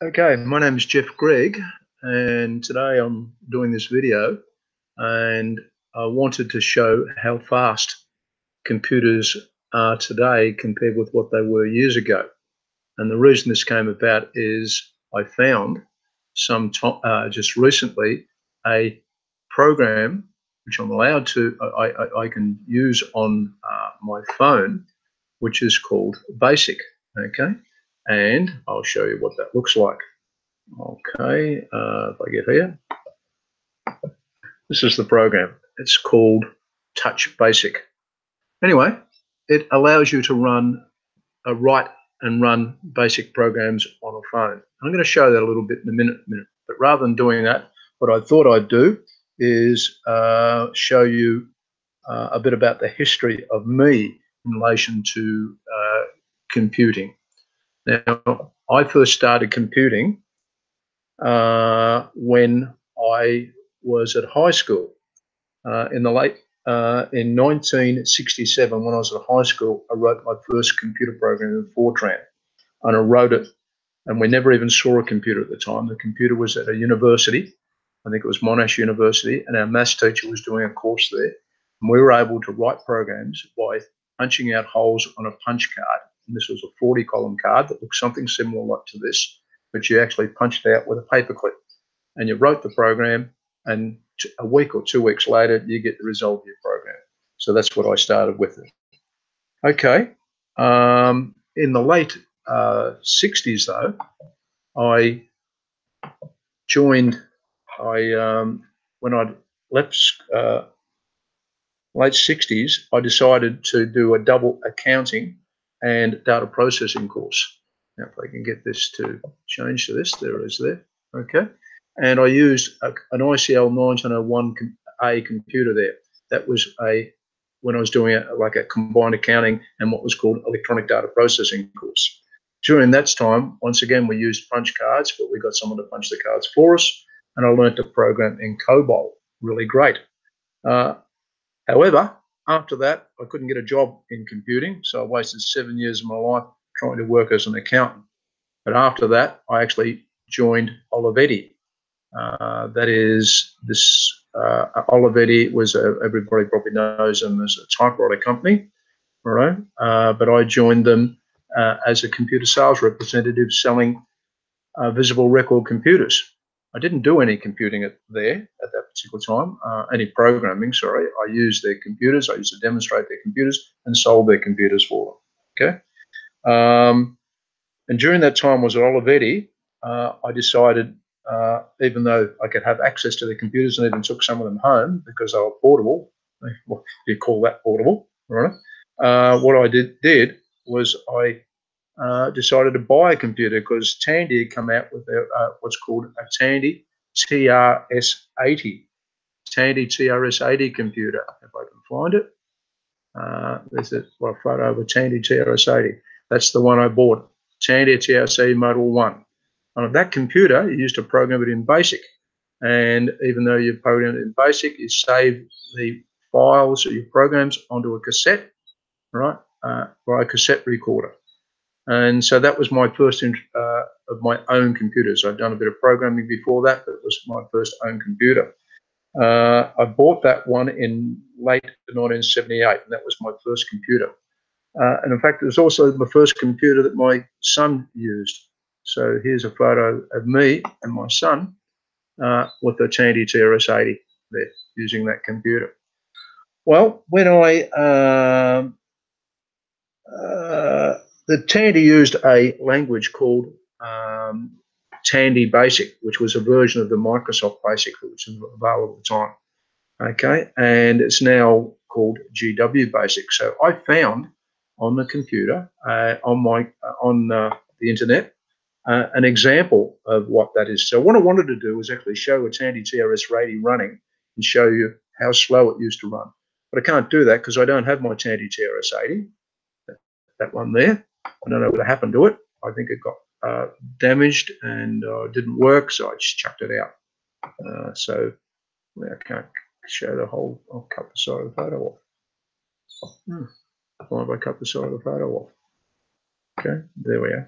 Okay, my name is Jeff Gregg, and today I'm doing this video, and I wanted to show how fast computers are today compared with what they were years ago. And the reason this came about is I found just recently a program which I'm allowed to I can use on my phone, which is called Basic. Okay, and I'll show you what that looks like. Okay, if I get here, this is the program. It's called Touch Basic. Anyway, it allows you to write and run basic programs on a phone. I'm going to show that a little bit in a minute. But rather than doing that, what I thought I'd do is show you a bit about the history of me in relation to computing. Now, I first started computing when I was at high school in 1967. When I was at high school, I wrote my first computer program in Fortran, and I wrote it. And we never even saw a computer at the time. The computer was at a university. I think it was Monash University, and our maths teacher was doing a course there. And we were able to write programs by punching out holes on a punch card. And this was a 40-column card that looked something similar like to this, but you actually punched out with a paperclip. And you wrote the program, and a week or 2 weeks later, you get the result of your program. So that's what I started with it. Okay. In the late 60s, though, I joined, when I left late 60s, I decided to do a double accounting and data processing course. Now, if I can get this to change to this, there it is there. Okay. And I used an ICL 1901A computer there. That was when I was doing like a combined accounting and what was called electronic data processing course. During that time, once again, we used punch cards, but we got someone to punch the cards for us, and I learned to program in COBOL. Really great. However, after that, I couldn't get a job in computing, so I wasted 7 years of my life trying to work as an accountant. But after that, I actually joined Olivetti. That is this Olivetti was everybody probably knows them as a typewriter company, all right? But I joined them as a computer sales representative selling visible record computers. I didn't do any computing there at that particular time, any programming, sorry. I used their computers. I used to demonstrate their computers and sold their computers for them, okay? And during that time I was at Olivetti, I decided, even though I could have access to the computers and even took some of them home because they were portable, what do you call that, portable, right? What I did was I decided to buy a computer because Tandy had come out with what's called a Tandy TRS-80. Tandy TRS-80 computer, if I can find it. There's a photo of a Tandy TRS-80. That's the one I bought, Tandy TRS-80 Model 1. On that computer, you used to program it in BASIC. And even though you program it in BASIC, you save the files or your programs onto a cassette, right, or a cassette recorder. And so that was my first of my own computers. I'd done a bit of programming before that, but it was my first own computer. I bought that one in late 1978, and that was my first computer. And in fact, it was also my first computer that my son used. So here's a photo of me and my son with the Tandy TRS-80 there, using that computer. Well, when the Tandy used a language called Tandy Basic, which was a version of the Microsoft Basic which was available at the time. Okay, and it's now called GW Basic. So I found on the computer, on the internet, an example of what that is. So what I wanted to do was actually show a Tandy TRS-80 running and show you how slow it used to run. But I can't do that because I don't have my Tandy TRS-80. That one there. I don't know what happened to it. I think it got damaged and didn't work, so I just chucked it out. So I can't show the whole. I'll cut the side of the photo off. Why have I cut the side of the photo off? Okay, there we are.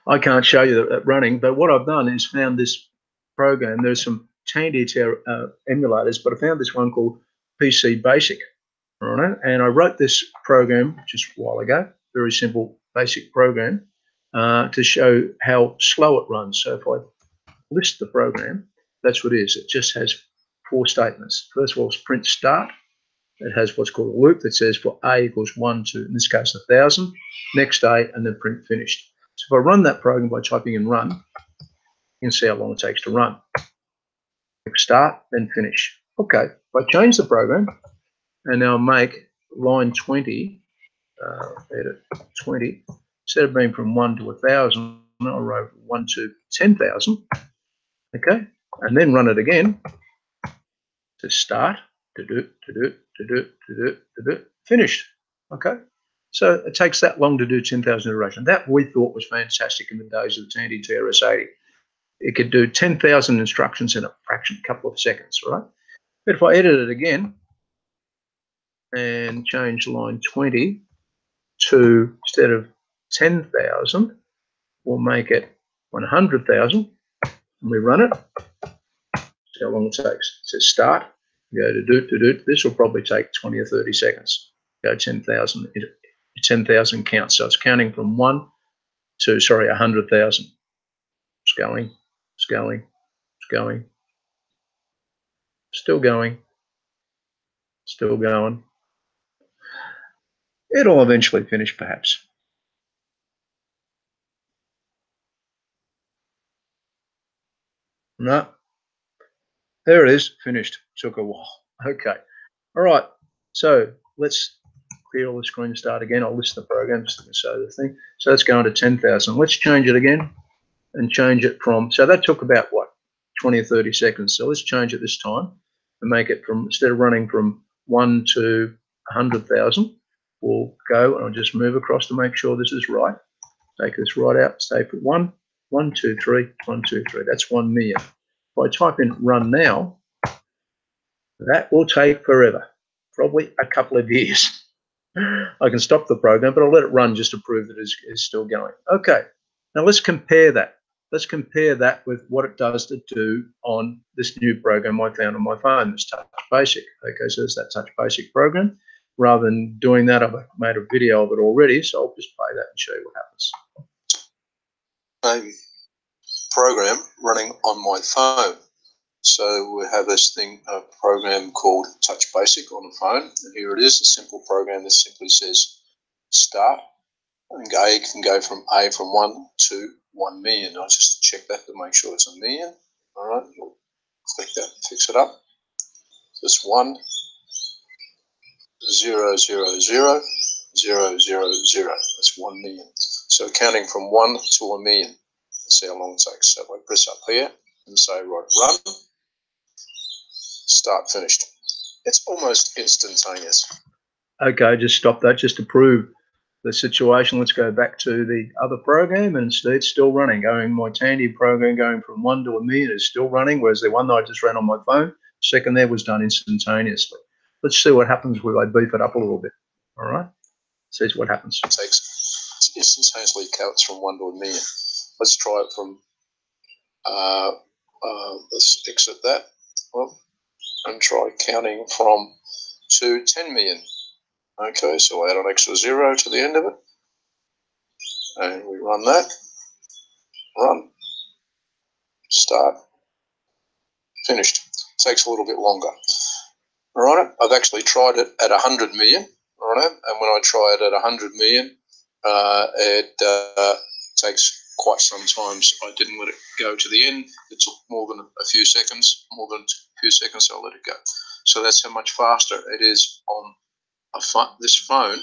I can't show you that running, but what I've done is found this program. There's some Tandy emulators, but I found this one called PC Basic, right? And I wrote this program just a while ago, very simple basic program, to show how slow it runs. So if I list the program, that's what it is. It just has 4 statements. First of all, it's print start. It has what's called a loop that says for A equals 1 to, in this case, 1,000, next A, and then print finished. So if I run that program by typing in run, you can see how long it takes to run. Start, then finish. Okay, if I change the program and now make line 20, edit 20, instead of being from 1 to 1,000, I'll write 1 to 10,000. Okay, and then run it again to start, finished. Okay, so it takes that long to do 10,000 iterations. That we thought was fantastic in the days of the Tandy TRS-80. It could do 10,000 instructions in a couple of seconds, right? But if I edit it again and change line 20 to, instead of 10,000, we'll make it 100,000, and we run it. See how long it takes. It says start. Go to do. This will probably take 20 or 30 seconds. Go 10,000. 10,000 counts. So it's counting from 1 to 100,000. It's going. It's going. It's going. Still going. Still going. It'll eventually finish, perhaps. No. There it is. Finished. Took a while. Okay. All right. So let's clear all the screen and start again. I'll list the programs to show the thing. So let's go into 10,000. Let's change it again and change it from, so that took about what, 20 or 30 seconds. So let's change it this time and make it from, instead of running from 1 to 100,000, we'll go and I'll just move across to make sure this is right. Take this right out, stay for 1, 1, 2, 3, 1, 2, 3. That's 1 million. If I type in run now, that will take forever, probably a couple of years. I can stop the program, but I'll let it run just to prove that it's still going. Okay, now let's compare that. Let's compare that with what it does to do on this new program I found on my phone, this Touch Basic. Okay, so there's that Touch Basic program. Rather than doing that, I've made a video of it already, so I'll just play that and show you what happens. A program running on my phone. So we have this thing, a program called Touch Basic on the phone, and here it is, a simple program that simply says start, and A can go from A from 1 to 1 million. I'll just check that to make sure it's a million. All right, we'll click that, fix it up. This 1, 0, 0, 0, 0, 0, 0. That's 1 million. So counting from 1 to 1 million. Let's see how long it takes. So if I press up here and say, right, run, start, finished. It's almost instantaneous. Okay, just stop that just to prove the situation. Let's go back to the other program and see it's still running. My Tandy program going from 1 to 1 million is still running, whereas the one that I just ran on my phone, second there, was done instantaneously. Let's see what happens when I beef it up a little bit. All right, see what happens. It takes instantaneously counts from 1 to 1 million. Let's try it from, let's exit that. Well, and try counting from 2 to 10 million. Okay, so we'll add an extra 0 to the end of it. And we run that. Run. Start. Finished. Takes a little bit longer. Alright, I've actually tried it at 100 million. Alright, and when I try it at 100 million, it takes quite some time. So I didn't let it go to the end. It took more than a few seconds. More than a few seconds, I'll let it go. So that's how much faster it is on this phone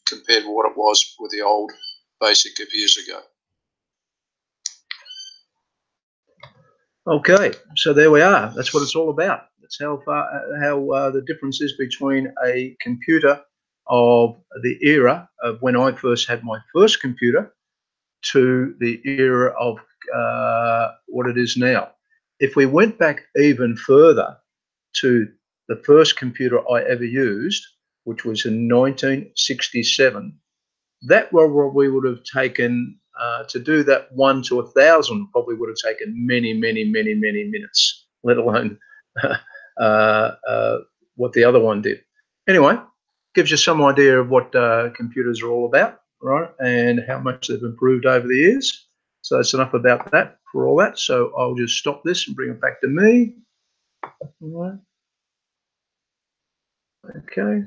compared to what it was with the old Basic of years ago. Okay, so there we are. That's what it's all about. That's how the difference is between a computer of the era of when I first had my first computer to the era of what it is now. If we went back even further to the first computer I ever used, which was in 1967, that we would have taken To do that 1 to 1,000 probably would have taken many minutes, let alone what the other one did. Anyway, gives you some idea of what computers are all about, right, and how much they've improved over the years. So that's enough about that for all that. So I'll just stop this and bring it back to me. All right. Okay.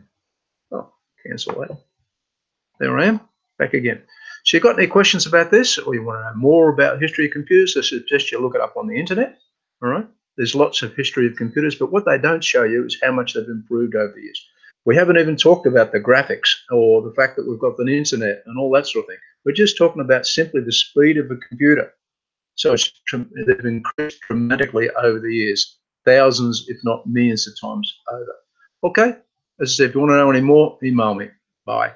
Oh, cancel that. There I am, back again. So you got any questions about this, or you want to know more about history of computers? I suggest you look it up on the internet. All right. There's lots of history of computers, but what they don't show you is how much they've improved over the years. We haven't even talked about the graphics or the fact that we've got the internet and all that sort of thing. We're just talking about simply the speed of a computer. So they've increased dramatically over the years, thousands, if not millions of times over. Okay. As I said, if you want to know any more, email me. Bye.